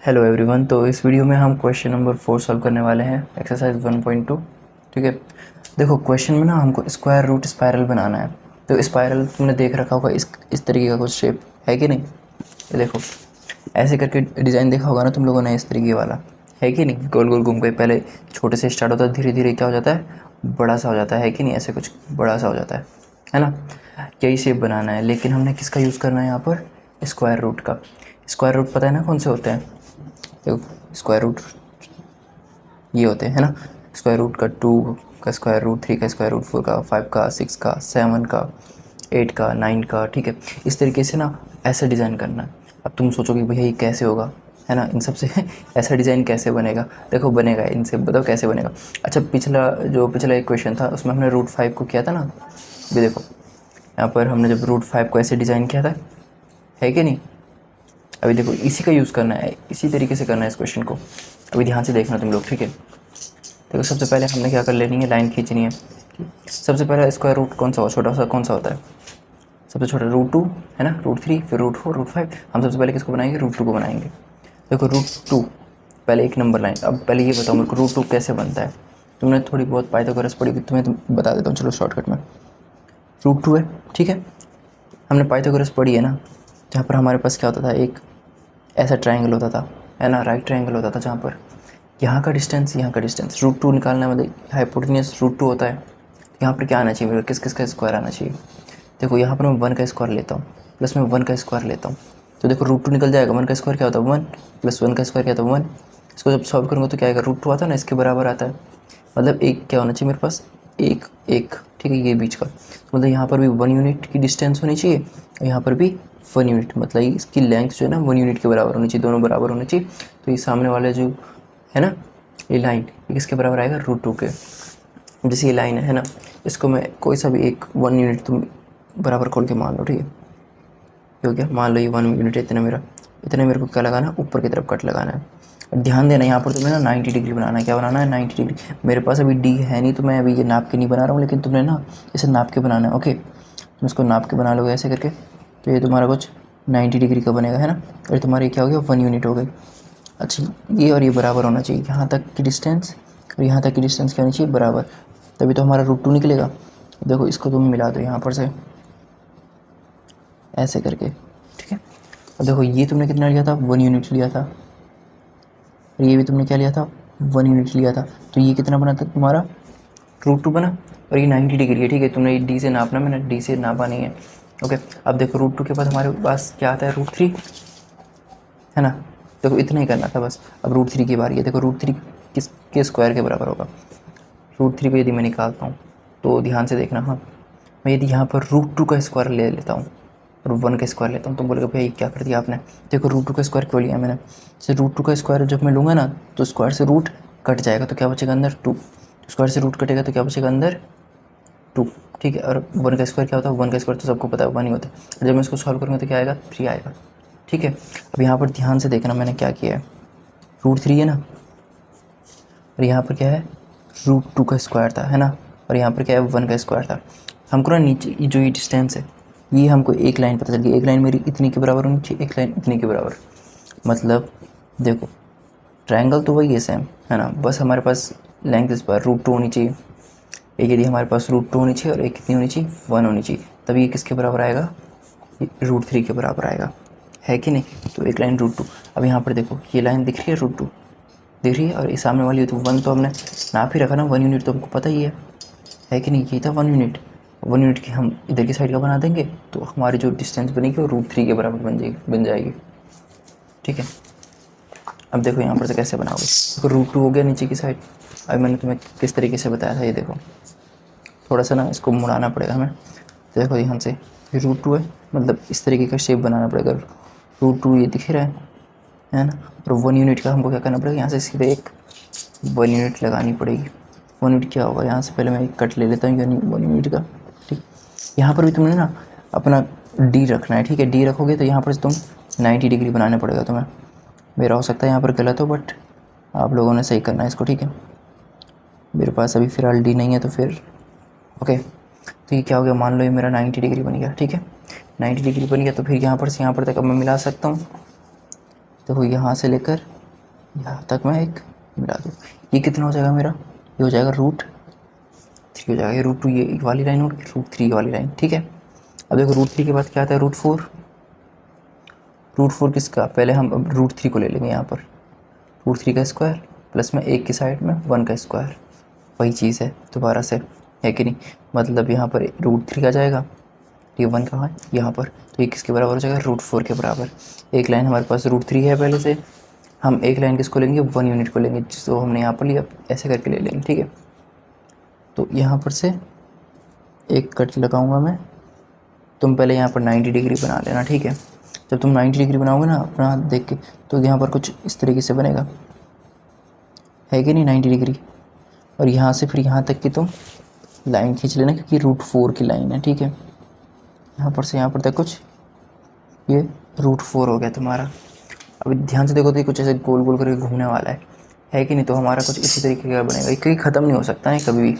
Hello everyone. तो इस video में हम क्वेश्चन नंबर 4 सॉल्व करने वाले हैं, एक्सरसाइज 1.2। ठीक है, देखो क्वेश्चन में ना हमको स्क्वायर रूट स्पायरल बनाना है। तो स्पायरल तुमने देख रखा होगा, इस तरीके का कुछ शेप है कि नहीं। ये देखो ऐसे करके डिज़ाइन देखा होगा ना तुम लोगों ने, इस तरीके वाला है कि नहीं। गोल गोल घूम के पहले छोटे से स्टार्ट होता है, धीरे धीरे क्या हो जाता है, बड़ा सा हो जाता है कि नहीं, ऐसे कुछ बड़ा सा हो जाता है ना। यही शेप बनाना है, लेकिन हमने किसका यूज़ करना है यहाँ पर, स्क्वायर रूट का। स्क्वायर रूट पता है ना कौन से होते हैं। देखो स्क्वायर रूट ये होते हैं ना, स्क्वायर रूट का 2 का स्क्वायर रूट, 3 का स्क्वायर रूट, 4 का, 5 का, 6 का, 7 का, 8 का, 9 का। ठीक है, इस तरीके से ना ऐसा डिज़ाइन करना है। अब तुम सोचोगे भैया ये कैसे होगा, है ना, इन सब से ऐसा डिज़ाइन कैसे बनेगा। देखो बनेगा, इनसे बताओ कैसे बनेगा। अच्छा, पिछला एक क्वेश्चन था उसमें हमने रूट 5 को किया था ना। ये देखो यहाँ पर हमने जब रूट 5 को ऐसे डिज़ाइन किया था, है कि नहीं। अभी देखो इसी का यूज़ करना है, इसी तरीके से करना है इस क्वेश्चन को। अभी ध्यान से देखना तुम लोग, ठीक है। देखो सबसे पहले हमने क्या कर लेनी है, लाइन खींचनी है। सबसे पहले स्क्वायर रूट कौन सा हो, छोटा सा कौन सा होता है, सबसे छोटा रूट 2 है ना, रूट 3, फिर रूट 4, रूट 5। हम सबसे पहले किसको बनाएंगे, रूट 2 को बनाएंगे। देखो रूट 2 पहले एक नंबर लाइन। अब पहले ये बताओ मेरे को रूट 2 कैसे बनता है। तुमने थोड़ी बहुत पाइथागोरस पढ़ी, तुम्हें बता देता हूँ चलो शॉर्टकट में। रूट 2 है, ठीक है, हमने पाइथागोरस पढ़ी है ना, जहाँ पर हमारे पास क्या होता था, एक ऐसा ट्रायंगल होता था, है ना, राइट ट्रायंगल होता था, जहाँ पर यहाँ का डिस्टेंस, यहाँ का डिस्टेंस, रूट 2 निकालना है, मतलब हाइपोटेन्यूस रूट 2 होता है। तो यहाँ पर क्या आना चाहिए मेरे को, किस किस का स्क्वायर आना चाहिए। देखो यहाँ पर मैं 1 का स्क्वायर लेता हूँ, प्लस मैं 1 का स्क्वायर लेता हूँ, तो देखो रूट 2 निकल जाएगा। 1 का स्क्वायर क्या होता है 1, प्लस 1 का स्क्वायर क्या होता है 1। इसको जब सॉल्व करूँगा तो क्या आएगा, रूट 2 आता है ना, इसके बराबर आता है। मतलब एक क्या होना चाहिए मेरे पास, एक एक, ठीक है, ये बीच का। तो मतलब यहाँ पर भी 1 यूनिट की डिस्टेंस होनी चाहिए, और यहाँ पर भी 1 यूनिट, मतलब इसकी लेंथ जो है ना 1 यूनिट के बराबर होनी चाहिए, दोनों बराबर होने चाहिए। तो ये सामने वाले जो है ना, ये लाइन, ये किसके बराबर आएगा, रूट 2 के। जैसे ये लाइन है ना, इसको मैं कोई सा भी एक 1 यूनिट तुम बराबर खोल के मान लो, ठीक है। ये हो गया, मान लो ये 1 यूनिट है, इतना मेरे को क्या लगाना है, ऊपर की तरफ कट लगाना है। अब ध्यान देना, यहाँ पर तुम्हें ना 90 डिग्री बनाना है। क्या बनाना है, 90 डिग्री। मेरे पास अभी डी है नहीं, तो मैं अभी ये नाप के नहीं बना रहा हूँ, लेकिन तुमने ना इसे नाप के बनाना है। ओके, तुम इसको नाप के बना लोगे ऐसे करके, तो ये तुम्हारा कुछ 90 डिग्री का बनेगा, है ना। और तुम्हारी क्या हो गया, 1 यूनिट हो गई। अच्छा, ये और ये बराबर होना चाहिए, यहाँ तक की डिस्टेंस और यहाँ तक की डिस्टेंस क्या होनी चाहिए, बराबर। तभी तो हमारा रूट 2 निकलेगा। देखो इसको तुम मिला दो यहाँ पर से ऐसे करके, ठीक है। अब देखो ये तुमने कितना लिया था, 1 यूनिट लिया था, और ये भी तुमने क्या लिया था, 1 यूनिट लिया था। तो ये कितना बना था तुम्हारा, रूट 2 बना। और ये 90 डिग्री है, ठीक है, तुमने डी से नापना, मैंने डी से नापा नहीं है। ओके, अब देखो रूट 2 के बाद हमारे पास क्या आता है, रूट 3, है ना। देखो इतना ही करना था बस। अब रूट 3 की बारी है। देखो रूट 3 किसके स्क्वायर के बराबर होगा। रूट 3 को यदि मैं निकालता हूँ तो ध्यान से देखना, हाँ, मैं यदि यहाँ पर रूट 2 का स्क्वायर ले लेता हूँ और 1 का स्क्वायर लेता हूँ, तो बोलेगा भैया ये क्या कर दिया आपने। देखो रूट 2 का स्क्वायर क्यों लिया मैंने, जैसे रूट 2 का स्क्वायर जब मैं लूँगा ना, तो स्क्वायर से रूट कट जाएगा, तो क्या बचेगा अंदर 2। स्क्वायर से रूट कटेगा तो क्या बचेगा अंदर 2, ठीक है। और 1 का स्क्वायर क्या होता है, 1 का स्क्वायर तो सबको पता है 1 ही होता है। जब मैं इसको सॉल्व करूँगा तो क्या आएगा, 3 आएगा, ठीक है। अब यहाँ पर ध्यान से देखना मैंने क्या किया है, रूट 3 है ना, और यहाँ पर क्या है, रूट 2 का स्क्वायर था, है ना, और यहाँ पर क्या है, 1 का स्क्वायर था। हमको ना नीचे जो ये डिस्टेंस है, ये हमको एक लाइन पता चल गई, एक लाइन मेरी इतनी के बराबर होनी चाहिए, एक लाइन इतनी के बराबर। मतलब देखो ट्रायंगल तो वही है सेम, है ना, बस हमारे पास लेंथ इस पर रूट 2 होनी चाहिए। एक यदि हमारे पास रूट 2 होनी चाहिए और एक कितनी होनी चाहिए, 1 होनी चाहिए। तभी ये किसके बराबर आएगा, रूट 3 के बराबर आएगा, है कि नहीं। तो एक लाइन रूट 2। अब यहाँ पर देखो ये लाइन दिख रही है, रूट 2 दिख रही है, और ये सामने वाली तो 1 तो हमने नाप ही रखा ना, 1 यूनिट तो हमको पता ही है कि नहीं। ये था 1 यूनिट, 1 यूनिट की हम इधर की साइड का बना देंगे, तो हमारी जो डिस्टेंस बनेगी वो रूट 3 के बराबर बन जाएगी, ठीक है। अब देखो यहाँ पर से कैसे बनाओगे, देखो रूट 2 हो गया नीचे की साइड। अब मैंने तुम्हें किस तरीके से बताया था, ये देखो थोड़ा सा ना इसको मुड़ाना पड़ेगा हमें। तो देखो यहाँ से ये रूट 2 है, मतलब इस तरीके का शेप बनाना पड़ेगा। रूट 2 ये दिख रहा है ना, और 1 यूनिट का हमको क्या करना पड़ेगा, यहाँ से सीधे एक 1 यूनिट लगानी पड़ेगी। 1 यूनिट क्या होगा, यहाँ से पहले मैं एक कट ले लेता हूँ, यानी 1 यूनिट का, ठीक। यहाँ पर भी तुमने ना अपना डी रखना है, ठीक है। डी रखोगे तो यहाँ पर तुम 90 डिग्री बनाने पड़ेगा तुम्हें। मेरा हो सकता है यहाँ पर गलत हो, बट आप लोगों ने सही करना है इसको, ठीक है। मेरे पास अभी फ़िलहाल डी नहीं है, तो फिर ओके। तो ये क्या हो गया, मान लो ये मेरा 90 डिग्री बन गया, ठीक है। 90 डिग्री बन गया, तो फिर यहाँ पर से यहाँ पर तक अब मैं मिला सकता हूँ। देखो यहाँ से लेकर यहाँ तक मैं एक मिला दूँ। ये कितना हो जाएगा मेरा, ये हो जाएगा √3 हो जाएगा, ये √2 ये वाली लाइन और √3 वाली लाइन, ठीक है। अब देखो √3 के बाद क्या आता है, √4। √4 किसका, पहले हम अब √3 को ले लेंगे यहाँ पर, √3 का स्क्वायर प्लस में एक की साइड में 1 का स्क्वायर, वही चीज़ है दोबारा से, है कि नहीं। मतलब यहाँ पर √3 का जाएगा, ये 1 कहाँ है यहाँ पर, तो ये किसके बराबर हो जाएगा, √4 के बराबर। एक लाइन हमारे पास √3 है पहले से, हम एक लाइन किसको लेंगे, 1 यूनिट को लेंगे, जिसको हमने यहाँ पर लिया, ऐसे करके ले लेंगे, ठीक है। तो यहाँ पर से एक कट लगाऊंगा मैं, तुम पहले यहाँ पर 90 डिग्री बना लेना, ठीक है। जब तुम 90 डिग्री बनाओगे ना अपना हाथ देख के, तो यहाँ पर कुछ इस तरीके से बनेगा, है कि नहीं, 90 डिग्री। और यहाँ से फिर यहाँ तक की तुम लाइन खींच लेना, क्योंकि √4 की लाइन है, ठीक है। यहाँ पर से यहाँ पर तक कुछ, ये √4 हो गया तुम्हारा। अभी ध्यान से देखो तो ये कुछ ऐसे गोल गोल करके घूमने वाला है कि नहीं। तो हमारा कुछ इसी तरीके का बनेगा, ये कहीं ख़त्म नहीं हो सकता है कभी भी।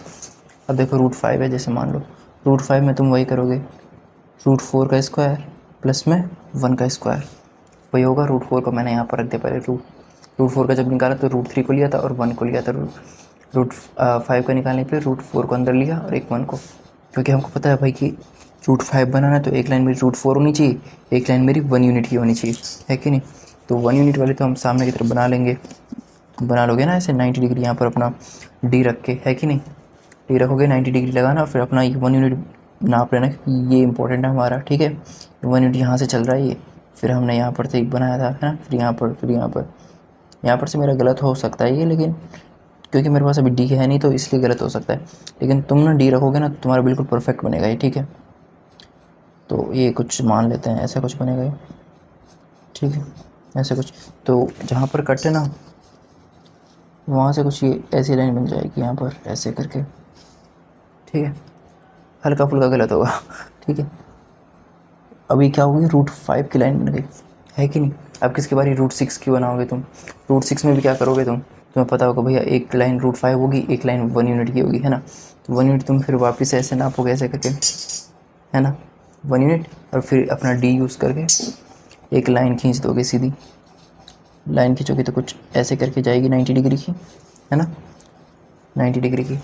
अब देखो √5 है, जैसे मान लो √5 में तुम वही करोगे, √4 का स्क्वायर प्लस में 1 का स्क्वायर, वही होगा। √4 को मैंने यहाँ पर रख दिया पहले, √4 का जब निकाला तो √3 को लिया था और 1 को लिया था। √5 का निकालने पे √4 को अंदर लिया और एक 1 को, क्योंकि हमको पता है भाई कि √5 बनाना है तो एक लाइन मेरी √4 होनी चाहिए, एक लाइन मेरी 1 यूनिट की होनी चाहिए, है कि नहीं। तो 1 यूनिट वाली तो हम सामने की तरफ बना लेंगे, बना लोगे ना ऐसे 90 डिग्री यहाँ पर अपना डी रख के, है कि नहीं। डी रखोगे, 90 डिग्री लगाना, फिर अपना 1 यूनिट नाप लेना, ये इंपॉर्टेंट है हमारा, ठीक है। 1 यूनिट यहाँ से चल रहा है ये, फिर हमने यहाँ पर से बनाया था, है ना, फिर यहाँ पर, फिर यहाँ पर से मेरा गलत हो सकता है ये, लेकिन क्योंकि मेरे पास अभी डी है नहीं तो इसलिए गलत हो सकता है। लेकिन तुम ना डी रखोगे ना तो तुम्हारा बिल्कुल परफेक्ट बनेगा ये, ठीक है। तो ये कुछ मान लेते हैं, ऐसा कुछ बनेगा ये, ठीक है, ऐसे कुछ। तो जहाँ पर कट है ना, वहाँ से कुछ ये ऐसी लाइन बन जाएगी यहाँ पर ऐसे करके, ठीक है। हल्का फुल्का गलत होगा, ठीक है। अभी क्या होगी, √5 की लाइन बन गई, है कि नहीं। अब किसके बारे, √6 की बनाओगे तुम। √6 में भी क्या करोगे तुम, तुम्हें पता होगा भैया, एक लाइन √5 होगी, एक लाइन 1 यूनिट की होगी, है ना। तो 1 यूनिट तुम फिर वापस ऐसे नापोगे ऐसे करके, है ना, 1 यूनिट, और फिर अपना डी यूज़ करके एक लाइन खींच दोगे सीधी, लाइन खींचोगे तो कुछ ऐसे करके जाएगी 90 डिग्री की, है ना, 90 डिग्री की।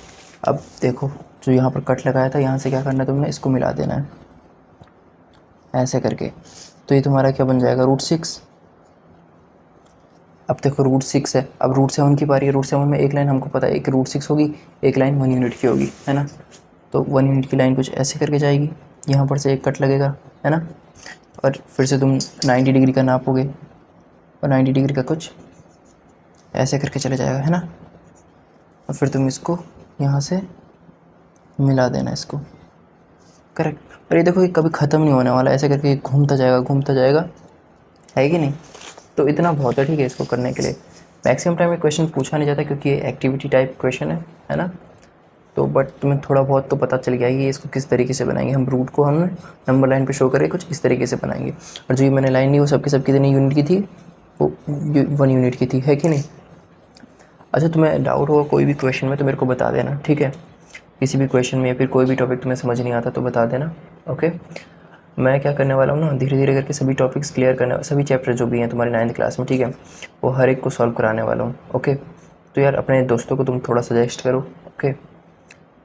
अब देखो जो यहाँ पर कट लगाया था, यहाँ से क्या करना है तुमने, इसको मिला देना है ऐसे करके, तो ये तुम्हारा क्या बन जाएगा, √6। अब देखो √6 है, अब √7 की बारी है। √7 में एक लाइन हमको पता है, एक √6 होगी, एक लाइन 1 यूनिट की होगी, है ना। तो 1 यूनिट की लाइन कुछ ऐसे करके जाएगी, यहाँ पर से एक कट लगेगा, है ना, और फिर से तुम 90 डिग्री का नापोगे, और 90 डिग्री का कुछ ऐसे करके चले जाएगा, है ना। और फिर तुम इसको यहाँ से मिला देना इसको, करेक्ट। और ये देखो ये कभी ख़त्म नहीं होने वाला, ऐसे करके घूमता जाएगा, है कि नहीं। तो इतना बहुत है, ठीक है, इसको करने के लिए। मैक्सिमम टाइम ये क्वेश्चन पूछा नहीं जाता, क्योंकि ये एक्टिविटी टाइप क्वेश्चन है ना। तो बट तुम्हें थोड़ा बहुत तो पता चल गया कि इसको किस तरीके से बनाएंगे। हम रूट को हमने नंबर लाइन पे शो करके कुछ इस तरीके से बनाएंगे। और जो ये मैंने लाइन ली वो सबकी कितनी यूनिट की थी, वो 1 यूनिट की थी, है कि नहीं। अच्छा, तुम्हें डाउट होगा कोई भी क्वेश्चन में तो मेरे को बता देना, ठीक है। किसी भी क्वेश्चन में या फिर कोई भी टॉपिक तुम्हें समझ नहीं आता तो बता देना, ओके। मैं क्या करने वाला हूँ ना, धीरे धीरे करके सभी टॉपिक्स क्लियर करने, सभी चैप्टर जो भी हैं तुम्हारे 9th क्लास में, ठीक है, वो हर एक को सॉल्व कराने वाला हूँ, ओके। तो यार अपने दोस्तों को तुम थोड़ा सजेस्ट करो, ओके।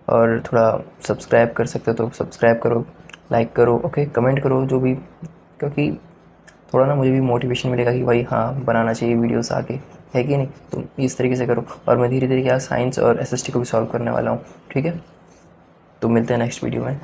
और थोड़ा सब्सक्राइब कर सकते हो तो सब्सक्राइब करो, लाइक करो, ओके, कमेंट करो जो भी, क्योंकि थोड़ा ना मुझे भी मोटिवेशन मिलेगा कि भाई हाँ बनाना चाहिए वीडियोस आगे, है कि नहीं। तो इस तरीके से करो। और मैं धीरे धीरे क्या साइंस और एसएसटी को भी सॉल्व करने वाला हूँ, ठीक है। तो मिलते हैं नेक्स्ट वीडियो में।